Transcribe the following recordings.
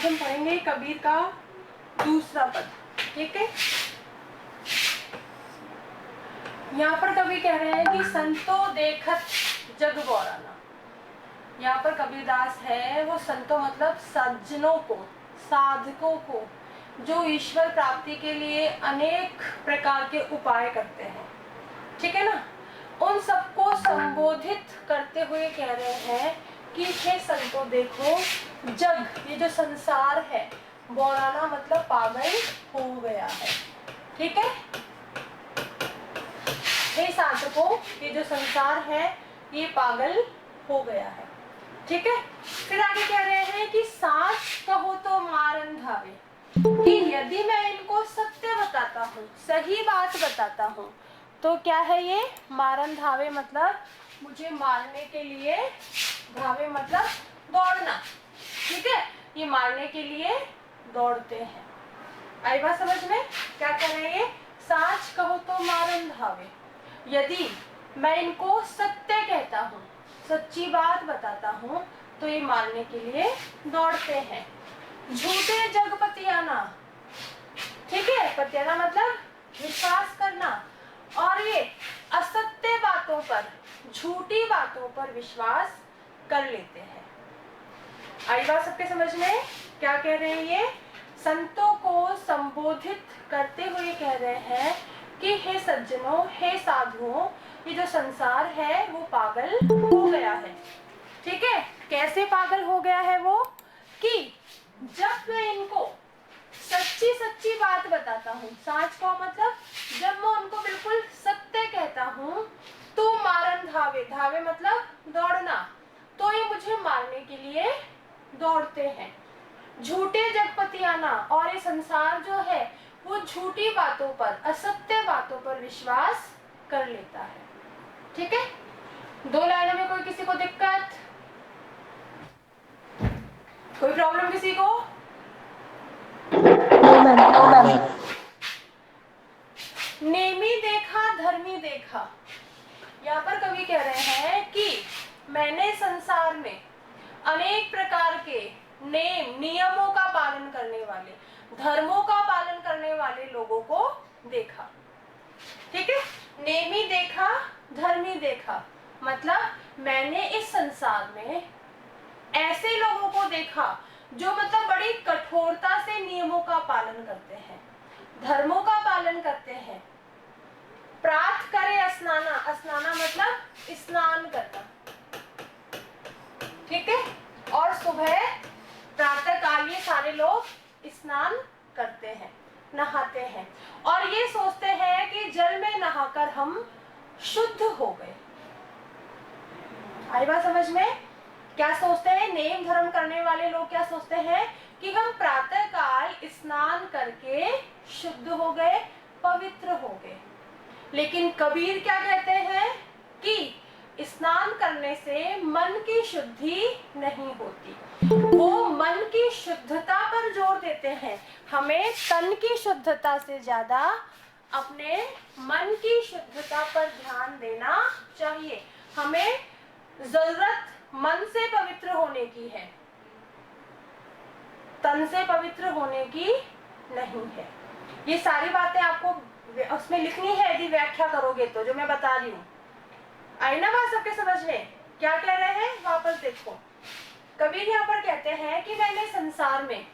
आज हम पढ़ेंगे कबीर का दूसरा पद। ठीक है, यहाँ पर कबीर कह रहे हैं कि संतो देखत जग गौराना। यहाँ पर कबीरदास है वो संतों मतलब सज्जनों को, साधकों को, जो ईश्वर प्राप्ति के लिए अनेक प्रकार के उपाय करते हैं, ठीक है ना, उन सबको संबोधित करते हुए कह रहे हैं कि हे संतों देखो, जग, ये जो संसार है, गौराना मतलब पागल हो गया है। ठीक है, हे साधकों, ये जो संसार है ये पागल हो गया है। ठीक है, फिर आगे कह रहे हैं कि साच कहो तो मारन धावे, कि यदि मैं इनको सत्य बताता हूँ, सही बात बताता हूँ, तो क्या है ये मारन धावे मतलब मुझे मारने के लिए, धावे मतलब दौड़ना। ठीक है, ये मारने के लिए दौड़ते हैं। आई बात समझ में? क्या कह रहे हैं ये? साच कहो तो मारन धावे, यदि मैं इनको सत्य कहता हूँ, सच्ची बात बताता हूँ, तो ये मारने के लिए दौड़ते हैं। झूठे जग पतियाना, ठीक है, पतियाना मतलब विश्वास करना, और ये असत्य बातों पर, झूठी बातों पर विश्वास कर लेते हैं। आई बात सबके समझ में? क्या कह रहे हैं ये? संतों को संबोधित करते हुए कह रहे हैं कि हे सज्जनों, हे साधुओं, ये जो संसार है वो पागल हो गया है। ठीक है, कैसे पागल हो गया है वो? कि जब मैं इनको सच्ची सच्ची बात बताता हूँ, साच का मतलब जब मैं उनको बिल्कुल सत्य कहता हूँ, तो मारन धावे, धावे मतलब दौड़ना, तो ये मुझे मारने के लिए दौड़ते हैं। झूठे जगपतियाना, और ये संसार जो है वो झूठी बातों पर, असत्य बातों पर विश्वास कर लेता है। ठीक है, दो लाइनों में कोई किसी को दिक्कत, कोई प्रॉब्लम किसी को? नेमी देखा धर्मी देखा, यहाँ पर कवि कह रहे हैं कि मैंने संसार में अनेक प्रकार के नेम, नियमों का पालन करने वाले, धर्मों का पालन करने वाले लोगों को देखा। ठीक है, नेमी देखा धर्मी देखा, मतलब मैंने इस संसार में ऐसे लोगों को देखा जो मतलब बड़ी कठोरता से नियमों का पालन करते हैं, धर्मों का पालन करते हैं। प्रात करे स्नाना, स्नाना मतलब स्नान करना। ठीक है, और सुबह प्रातः काल ये सारे लोग स्नान करते हैं, नहाते हैं, और ये सोचते हैं कि जल में नहाकर हम शुद्ध हो गए। आई बात समझ में? क्या सोचते हैं नेम धर्म करने वाले लोग? क्या सोचते हैं कि हम प्रातः काल स्नान करके शुद्ध हो गए, पवित्र हो गए। लेकिन कबीर क्या कहते हैं कि स्नान करने से मन की शुद्धि नहीं होती, वो मन की शुद्धता पर जोर देते हैं। हमें तन की शुद्धता से ज्यादा अपने मन की शुद्धता पर ध्यान देना चाहिए। हमें जरूरत मन से पवित्र होने की है, तन से पवित्र होने की नहीं है। ये सारी बातें आपको उसमें लिखनी है यदि व्याख्या करोगे तो, जो मैं बता रही हूँ। आई ना बात सबके समझ में? क्या कह रहे हैं वापस देखो, कबीर यहाँ पर कहते हैं कि मैंने संसार में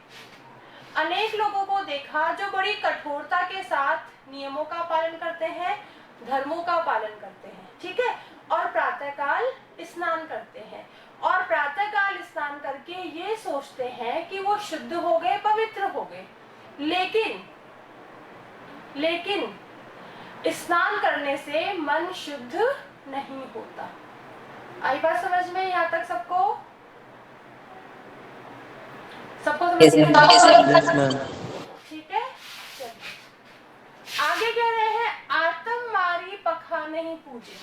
अनेक लोगों को देखा जो बड़ी कठोरता के साथ नियमों का पालन करते हैं, धर्मों का पालन करते हैं। ठीक है, और प्रातःकाल स्नान करते हैं, और प्रातःकाल स्नान करके ये सोचते हैं कि वो शुद्ध हो गए, पवित्र हो गए। लेकिन स्नान करने से मन शुद्ध नहीं होता। आई बात समझ में यहाँ तक सबको? समझ में? ठीक है, चलिए आगे कह रहे हैं आत्म मारी पखा नहीं पूजे।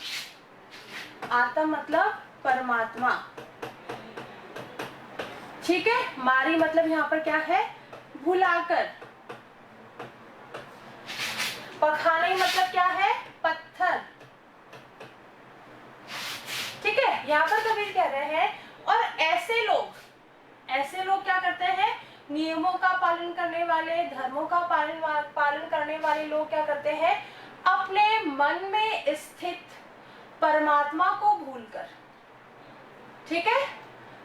आत्म मतलब परमात्मा। ठीक है, मारी मतलब यहाँ पर क्या है? भुलाकर। पखाने मतलब क्या है? पत्थर। ठीक है, यहाँ पर कबीर कह रहे हैं, और ऐसे लोग क्या करते हैं? नियमों का पालन करने वाले, धर्मों का पालन करने वाले लोग क्या करते हैं, अपने मन में स्थित परमात्मा को भूलकर, ठीक है,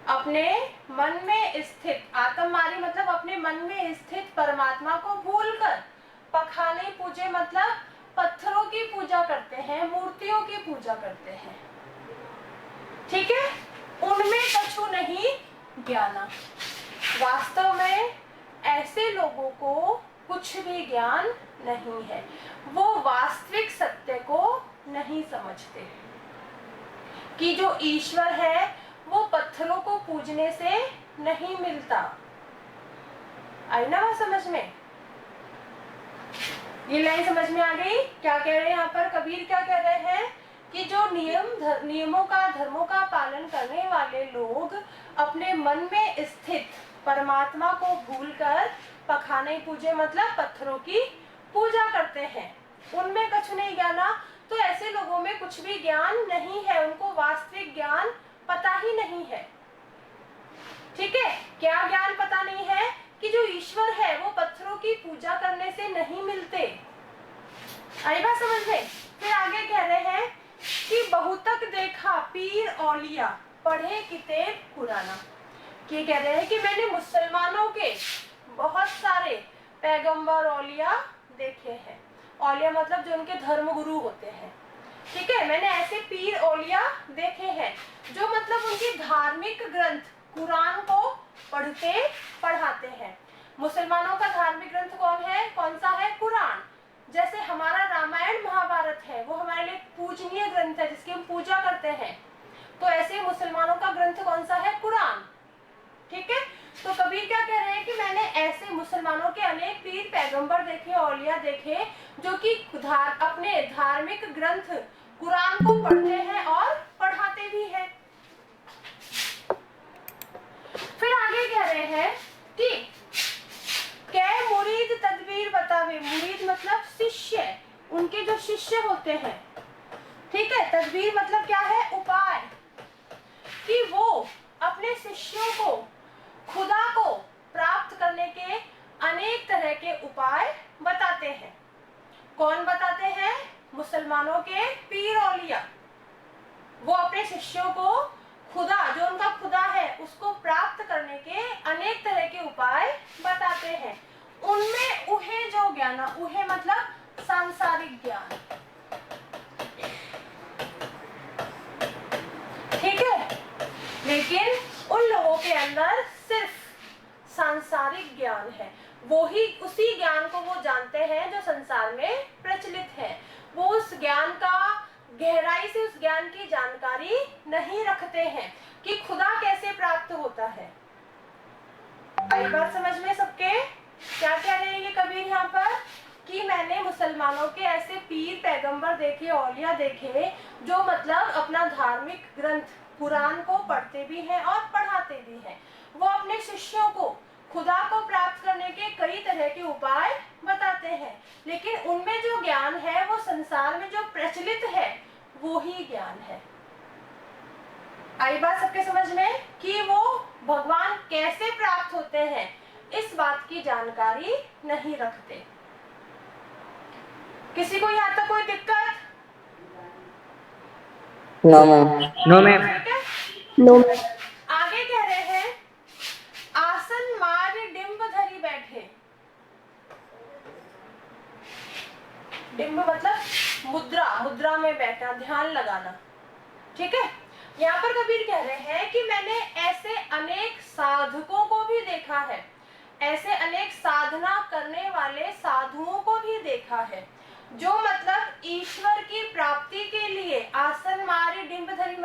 अपने मन में स्थित, आत्ममारी मतलब अपने मन में स्थित परमात्मा को भूलकर पखाने पूजे मतलब पत्थरों की पूजा करते हैं, मूर्तियों की पूजा करते हैं, ठीक है, उनमें कछु नहीं ज्ञाना। वास्तव में ऐसे लोगों को कुछ भी ज्ञान नहीं है, वो वास्तविक सत्य को नहीं समझते कि जो ईश्वर है वो पत्थरों को पूजने से नहीं मिलता। आई ना बात समझ में? ये लाइन समझ में आ गई? क्या कह रहे हैं यहाँ पर कबीर, क्या कह रहे हैं कि जो नियमों का, धर्मों का पालन करने वाले लोग अपने मन में स्थित परमात्मा को भूलकर पखाने पूजे मतलब पत्थरों की पूजा करते हैं, उनमें कुछ नहीं ज्ञाना। तो ऐसे लोगों में कुछ भी ज्ञान नहीं है, उनको वास्तविक ज्ञान पता ही नहीं है, ठीक है। क्या ज्ञान पता नहीं है कि जो ईश्वर है वो पत्थरों की पूजा करने से नहीं मिलते। आई बात समझ में? फिर आगे कह रहे हैं कि बहुतक देखा पीर औलिया पढ़े किताब कुराना। ये कह रहे हैं कि मैंने मुसलमानों के बहुत सारे पैगंबर औलिया देखे हैं। औलिया मतलब जो उनके धर्म गुरु होते हैं, ठीक है। मैंने ऐसे पीर औलिया देखे हैं जो मतलब उनके धार्मिक ग्रंथ कुरान को पढ़ते पढ़ाते हैं। मुसलमानों का धार्मिक ग्रंथ कौन सा है? कुरान। जैसे हमारा रामायण महाभारत है वो हमारे लिए पूजनीय ग्रंथ है जिसकी हम पूजा करते हैं, तो ऐसे मुसलमानों का ग्रंथ कौन सा है? कुरान, ठीक है। तो कबीर क्या कह रहे हैं कि मैंने ऐसे मुसलमानों के अनेक पीर पैगंबर देखे, औलिया देखे जो कि अपने धार्मिक ग्रंथ कुरान को पढ़ते हैं और पढ़ाते भी हैं। फिर आगे कह रहे हैं कि कै मुरीद तदबीर बतावे। मुरीद मतलब शिष्य, उनके जो शिष्य होते हैं, ठीक है। तदबीर मतलब क्या है? उपाय, कि वो अपने शिष्यों को खुदा को प्राप्त करने के अनेक तरह के उपाय बताते हैं। कौन बताते हैं? मुसलमानों के पीर औलिया। वो अपने शिष्यों को खुदा, जो उनका खुदा है, उसको प्राप्त करने के अनेक तरह के उपाय बताते हैं। उनमें उहे जो ज्ञान, उहे मतलब सांसारिक ज्ञान, ठीक है। लेकिन उन लोगों के अंदर सिर्फ सांसारिक ज्ञान है, वो ही उसी ज्ञान को वो जानते हैं जो संसार में प्रचलित है। वो उस ज्ञान का गहराई से उस ज्ञान की जानकारी नहीं रखते हैं कि खुदा कैसे प्राप्त होता है। आई बात समझ में सबके? क्या कह रहे हैं ये कबीर यहाँ पर कि मैंने मुसलमानों के ऐसे पीर पैगंबर देखे, औलिया देखे जो मतलब अपना धार्मिक ग्रंथ कुरान को पढ़ते भी हैं और पढ़ाते भी हैं। वो अपने शिष्यों को खुदा को प्राप्त करने के कई तरह के उपाय बताते हैं, लेकिन उनमें जो ज्ञान है वो संसार में जो प्रचलित है वो ही ज्ञान है। आई बात सबके समझ में कि वो भगवान कैसे प्राप्त होते हैं इस बात की जानकारी नहीं रखते। किसी को यहाँ तक कोई दिक्कत? No ma'am. No ma'am. No ma'am. आगे कह रहे हैं आसन मार डिंब धरी बैठे। डिंब मतलब मुद्रा, मुद्रा में बैठना, ध्यान लगाना, ठीक है। यहाँ पर कबीर कह रहे हैं कि मैंने ऐसे अनेक साधकों को भी देखा है, ऐसे अनेक साधना करने वाले साधुओं को भी देखा है जो मतलब ईश्वर की प्राप्ति के लिए आसन मारे डिंब धरी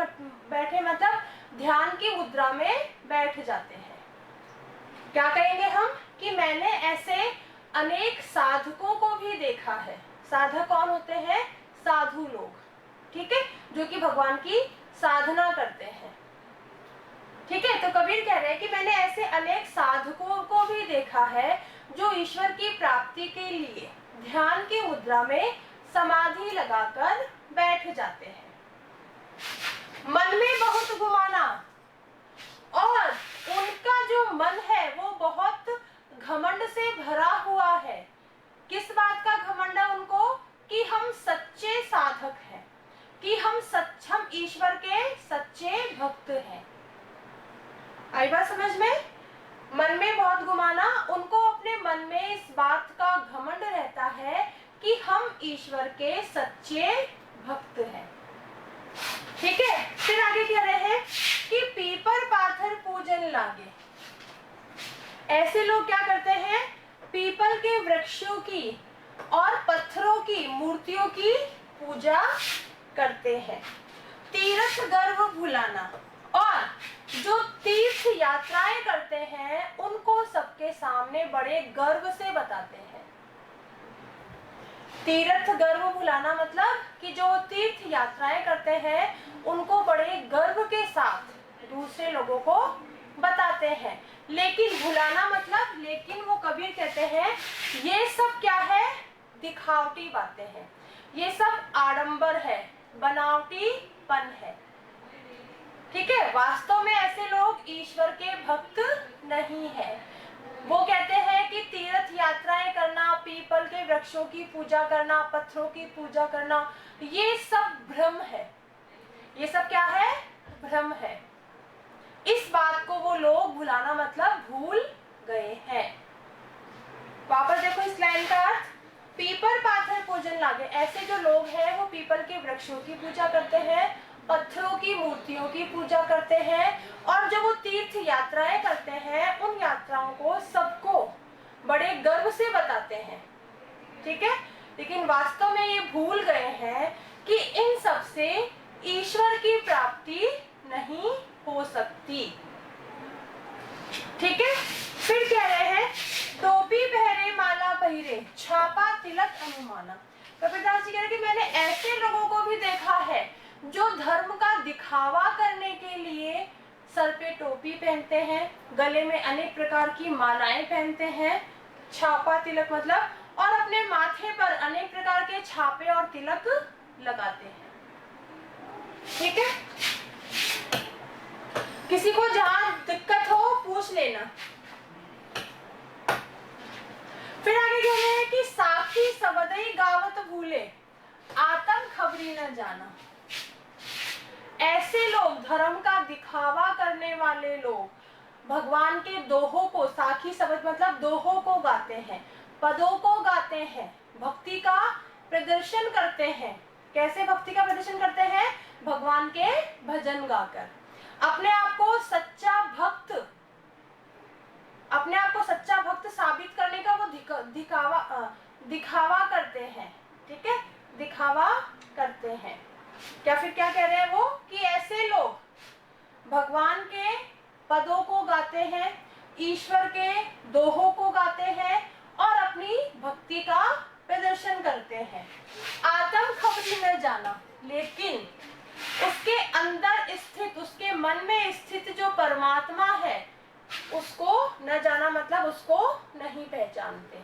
बैठे मतलब ध्यान की मुद्रा में बैठ जाते हैं। क्या कहेंगे हम कि मैंने ऐसे अनेक साधकों को भी देखा है। साधक कौन होते हैं? साधु लोग, ठीक है, जो कि भगवान की साधना करते हैं, ठीक है। तो कबीर कह रहे हैं कि मैंने ऐसे अनेक साधकों को भी देखा है जो ईश्वर की प्राप्ति के लिए ध्यान की मुद्रा में समाधि लगाकर बैठ जाते हैं। मन में बहुत घुमाना, और उनका जो मन है वो बहुत घमंड से भरा हुआ है। किस बात का घमंड है उनको? कि हम सच्चे साधक हैं, कि हम ईश्वर के सच्चे भक्त हैं। आई बात समझ में? मन में बहुत घुमाना, उनको अपने मन में इस बात का घमंड रहता है कि हम ईश्वर के सच्चे भक्त हैं। ठीक है, फिर आगे कह रहे हैं कि पीपर पाथर पूजन लागे। ऐसे लोग क्या करते हैं? पीपल के वृक्षों की और पत्थरों की मूर्तियों की पूजा करते हैं। तीर्थ गर्व भुलाना, और जो तीर्थ यात्राएं करते हैं उनको सबके सामने बड़े गर्व से बताते हैं। तीर्थ गर्व भुलाना मतलब कि जो तीर्थ यात्राएं करते हैं उनको बड़े गर्व के साथ दूसरे लोगों को बताते हैं। लेकिन भुलाना मतलब, लेकिन वो कबीर कहते हैं ये सब क्या है? दिखावटी बातें हैं, ये सब आडंबर है, बनावटीपन है। ठीक है, वास्तव में ऐसे लोग ईश्वर के भक्त नहीं है। वो कहते हैं कि तीर्थ यात्राएं करना, पीपल के वृक्षों की पूजा करना, पत्थरों की पूजा करना, ये सब भ्रम है। ये सब क्या है? भ्रम है। इस बात को वो लोग भुलाना मतलब भूल गए हैं। वापस देखो इस लाइन का अर्थ, पीपर पाथर पूजन लागे। ऐसे जो लोग हैं वो पीपल के वृक्षों की पूजा करते हैं, पत्थरों की मूर्तियों की पूजा करते हैं, और जो वो तीर्थ यात्राएं करते हैं उन यात्राओं को सबको बड़े गर्व से बताते हैं। ठीक है, लेकिन वास्तव में ये भूल गए हैं कि इन सब से ईश्वर की प्राप्ति नहीं हो सकती। ठीक है, फिर कह रहे हैं टोपी पहरे माला पहिरे छापा तिलक अनुमाना। कबीरदास जी कह रहे कि मैंने ऐसे लोगों को भी देखा है जो धर्म का दिखावा करने के लिए सर पे टोपी पहनते हैं, गले में अनेक प्रकार की मालाएं पहनते हैं, छापा तिलक मतलब, और अपने माथे पर अनेक प्रकार के छापे और तिलक लगाते हैं। ठीक है, किसी को जहां दिक्कत हो पूछ लेना। फिर आगे कह रहे हैं कि साखी सबदई गावत भूले आतम खबरी न जाना। ऐसे लोग, धर्म का दिखावा करने वाले लोग भगवान के दोहों को, साखी शब्द मतलब दोहों को गाते हैं, पदों को गाते हैं, भक्ति का प्रदर्शन करते हैं। कैसे भक्ति का प्रदर्शन करते हैं? भगवान के भजन गाकर अपने आप को सच्चा भक्त साबित करने का वो दिखावा करते हैं। ठीक है, दिखावा करते हैं। क्या कह रहे हैं वो? कि ऐसे लोग भगवान के पदों को गाते हैं, ईश्वर के दोहों को गाते हैं और अपनी भक्ति का प्रदर्शन करते हैं। आत्म खबरी न जाना, लेकिन उसके अंदर स्थित, उसके मन में स्थित जो परमात्मा है उसको न जाना मतलब उसको नहीं पहचानते।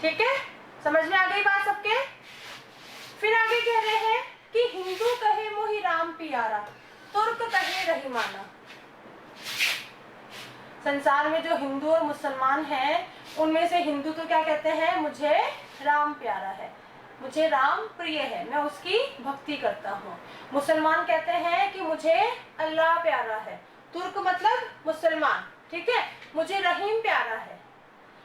ठीक है, समझ में आ गई बात सबके? फिर आगे कह रहे हैं कि हिंदू कहे मोहि राम पियारा, तुर्क कहे रहीमाना। संसार में जो हिंदू और मुसलमान हैं उनमें से हिंदू तो क्या कहते हैं? मुझे राम प्यारा है, मुझे राम प्रिय है, मैं उसकी भक्ति करता हूँ। मुसलमान कहते हैं कि मुझे अल्लाह प्यारा है। तुर्क मतलब मुसलमान। ठीक है, मुझे रहीम प्यारा है,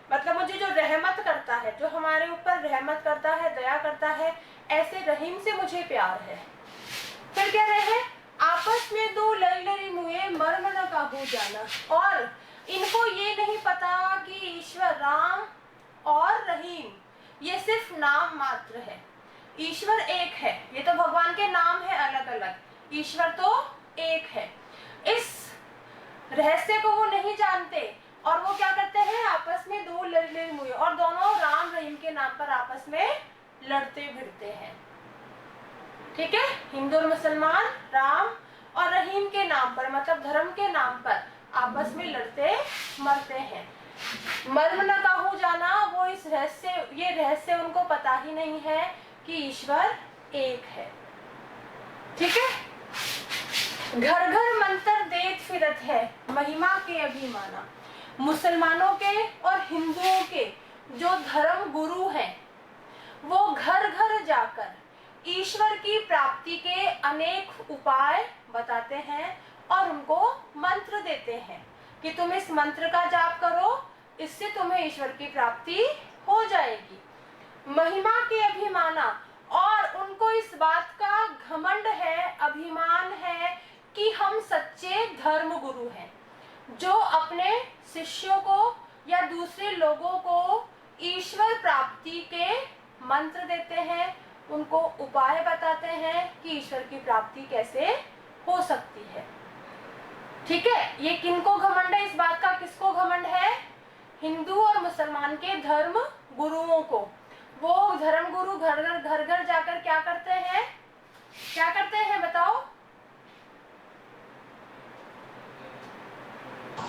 मतलब मुझे जो रहमत करता है, जो हमारे ऊपर रहमत करता है, दया करता है, ऐसे रहीम से मुझे प्यार है। फिर कह रहे हैं आपस में दो लड़ी मुए मर्म न काबू जाना। और इनको ये नहीं पता कि ईश्वर राम और रहीम ये सिर्फ नाम मात्र है, ईश्वर एक है। ये तो भगवान के नाम है अलग अलग, ईश्वर तो एक है। इस रहस्य को वो नहीं जानते और वो क्या करते हैं? आपस में दो लड़ी मुए, और दोनों राम रहीम के नाम पर आपस में लड़ते भिड़ते हैं। ठीक है, हिंदू और मुसलमान राम और रहीम के नाम पर, मतलब धर्म के नाम पर आपस में लड़ते मरते हैं। मर्म न काहू जाना, वो इस रहस्य, ये रहस्य उनको पता ही नहीं है कि ईश्वर एक है। ठीक है, घर घर मंत्र देत फिरत है महिमा के अभिमाना। मुसलमानों के और हिंदुओं के जो धर्म गुरु हैं वो घर घर जाकर ईश्वर की प्राप्ति के अनेक उपाय बताते हैं और उनको मंत्र देते हैं कि तुम इस मंत्र का जाप करो, इससे तुम्हें ईश्वर की प्राप्ति हो जाएगी। महिमा के अभिमाना और उनको इस बात का घमंड है, अभिमान है कि हम सच्चे धर्म गुरु हैं, जो अपने शिष्यों को या दूसरे लोगों को ईश्वर प्राप्ति के मंत्र देते हैं, उनको उपाय बताते हैं कि ईश्वर की प्राप्ति कैसे हो सकती है। ठीक है, ये किनको घमंड है, इस बात का किसको घमंड है? हिंदू और मुसलमान के धर्म गुरुओं को। वो धर्म गुरु घर घर जाकर क्या करते हैं, क्या करते हैं बताओ?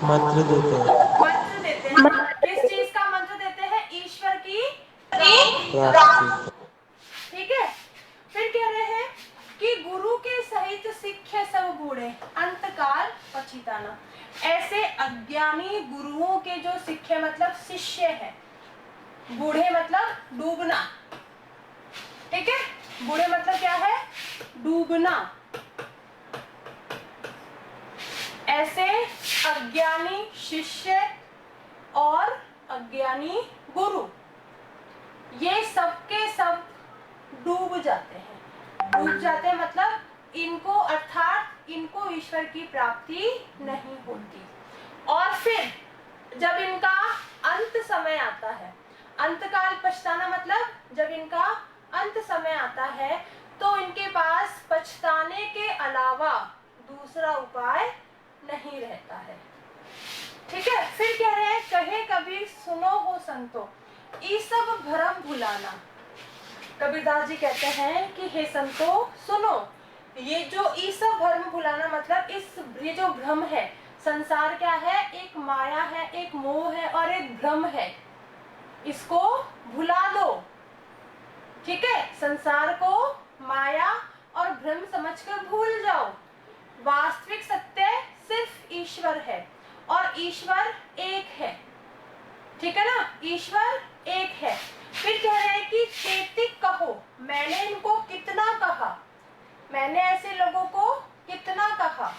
मंत्र देते हैं। मंत्र देते हैं। किस चीज का मंत्र देते हैं? ईश्वर की प्राप्ति। ठीक है, फिर कह रहे हैं कि गुरु के सहित सिक्खे सब बूढ़े अंतकाल पछिताना। ऐसे अज्ञानी गुरुओं के जो सिक्खे मतलब शिष्य हैं, बूढ़े मतलब डूबना। ठीक है, बूढ़े मतलब क्या है? डूबना। ऐसे अज्ञानी शिष्य और अज्ञानी गुरु, ये सबके सब डूब जाते हैं। डूब जाते हैं मतलब इनको, अर्थात इनको ईश्वर की प्राप्ति नहीं होती। और फिर जब इनका अंत समय आता है, अंतकाल पछताना मतलब जब इनका अंत समय आता है तो इनके पास पछताने के अलावा दूसरा उपाय नहीं रहता है। ठीक है, फिर कह रहे हैं कहे कबीर सुनो हो संतो ई सब भ्रम भुलाना। कबीरदास जी कहते हैं कि हे संतो सुनो, ये जो ई सब भ्रम भुलाना मतलब ये जो भ्रम है, संसार क्या है? एक माया है, एक मोह है और एक भ्रम है, इसको भुला दो। ठीक है, संसार को माया और भ्रम समझकर भूल जाओ। वास्तविक सत्य सिर्फ ईश्वर है और ईश्वर एक है। ठीक है ना, ईश्वर एक है। फिर कह रहे हैं कि तेतिक कहो, मैंने इनको कितना कहा, मैंने ऐसे लोगों को कितना कहा,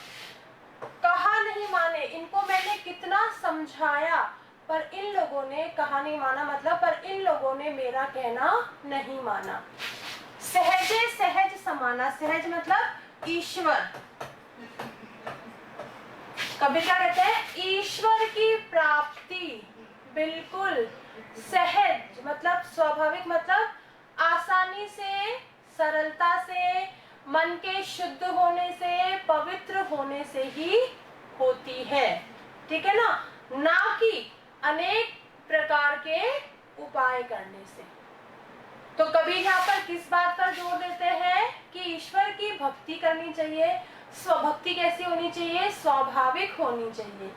कहा नहीं माने, इनको मैंने कितना समझाया पर इन लोगों ने कहा नहीं माना, मतलब पर इन लोगों ने मेरा कहना नहीं माना। सहजे सहज समाना, सहज मतलब ईश्वर। कबीर क्या कहते हैं? ईश्वर की प्राप्ति बिल्कुल सहज मतलब स्वाभाविक, मतलब आसानी से, सरलता से, मन के शुद्ध होने से, पवित्र होने से ही होती है। ठीक है ना, ना कि अनेक प्रकार के उपाय करने से। तो कबीर यहाँ पर किस बात पर जोर देते हैं कि ईश्वर की भक्ति करनी चाहिए। स्वभक्ति कैसी होनी चाहिए? स्वाभाविक होनी चाहिए,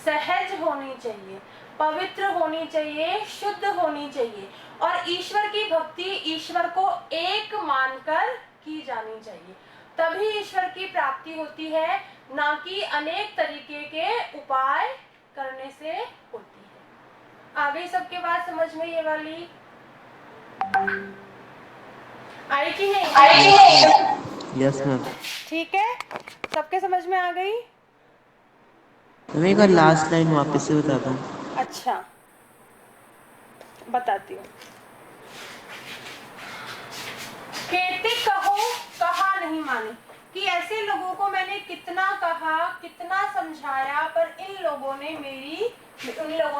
सहज होनी चाहिए, पवित्र होनी चाहिए, शुद्ध होनी चाहिए। और ईश्वर की भक्ति ईश्वर को एक मानकर की जानी चाहिए, तभी ईश्वर की प्राप्ति होती है, ना कि अनेक तरीके के उपाय करने से होती है। आ गई सबके बात समझ में? ये वाली आई कि नहीं? Yes ma'am. ठीक है, सबके समझ में आ गई? मैं एक बार लास्ट लाइन वापस से बता दूं। अच्छा, बताती हूँ। कहते कहो कहा नहीं माने, कि ऐसे लोगों को मैंने कितना कहा, कितना समझाया पर इन लोगों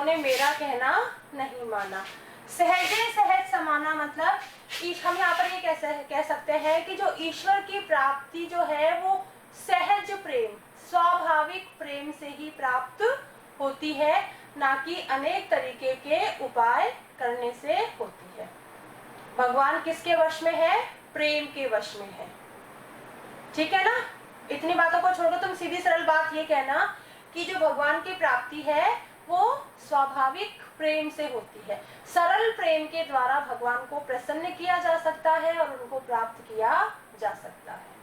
ने मेरा कहना नहीं माना। सहजे सहज समाना मतलब हम यहाँ पर ये कह सकते हैं कि जो ईश्वर की प्राप्ति जो है वो सहज प्रेम, स्वाभाविक प्रेम से ही प्राप्त होती है, ना कि अनेक तरीके के उपाय करने से होती है। भगवान किसके वश में है? प्रेम के वश में है। ठीक है ना, इतनी बातों को छोड़कर तुम सीधी सरल बात ये कहना कि जो भगवान की प्राप्ति है वो स्वाभाविक प्रेम से होती है। सरल प्रेम के द्वारा भगवान को प्रसन्न किया जा सकता है और उनको प्राप्त किया जा सकता है।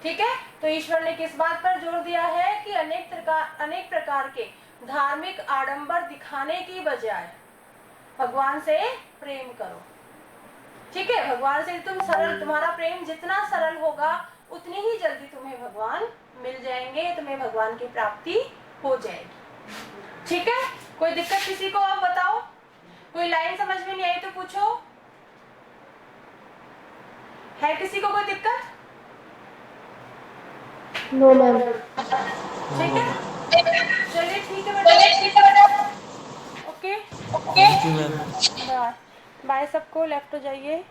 ठीक है, तो ईश्वर ने किस बात पर जोर दिया है कि अनेक प्रकार के धार्मिक आडंबर दिखाने की बजाय भगवान से प्रेम करो। ठीक है, भगवान से तुम्हारा प्रेम जितना सरल होगा उतनी ही जल्दी तुम्हें भगवान मिल जाएंगे, तुम्हें भगवान की प्राप्ति हो जाएगी। ठीक है, कोई दिक्कत किसी को? आप बताओ, कोई लाइन समझ में नहीं आई तो पूछो। है किसी को कोई दिक्कत? No ma'am. ठीक है, चलिए ठीक है बेटा। Okay, thank you ma'am. Bye bye सबको, लेफ्ट हो जाइए।